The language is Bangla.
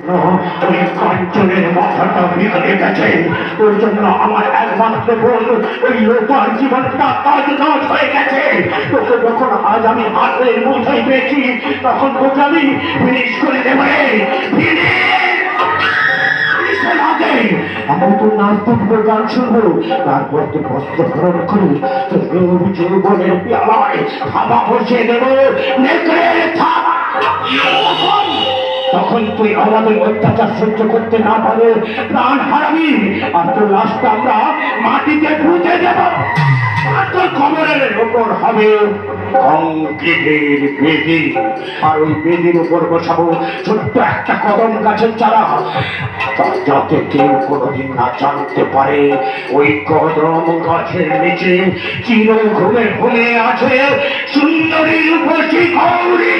ওই কাঞ্চনের মাথাটা বিগড়ে গেছে। ওর জন্য আমার একমাত্র বোন ওই লোপার জীবনটা কাজ কাজ হয়ে গেছে। তোকে যখন আজ আমি হাতের মুঠোয় পেয়েছি তখন তোকে আমি ফিনিশ করে দেবো রে। আমি তো নাচ দেখবো, গান শুনবো, তারপর তো বস্ত্র গ্রহণ করি তোর যৌবনের পেয়ালায় থাবা বসিয়ে দেবো। তখন তুই আমাদের অত্যাচার সহ্য করতে না পারে প্রাণ হারাবি, আর তোর লাশটা আমরা মাটিতে পুঁতে দেব। আর তোর কবরের উপর হবে কংক্রিটের বেদি, আর ওই বেদির উপর বসাবো ছোট্ট একটা কদম গাছের চারা, যাতে কেউ কোনোদিন না জানতে পারে ওই কদম গাছের নিচে চির ঘুমে ঘুমে আছে সুন্দরী রূপসী গৌরী।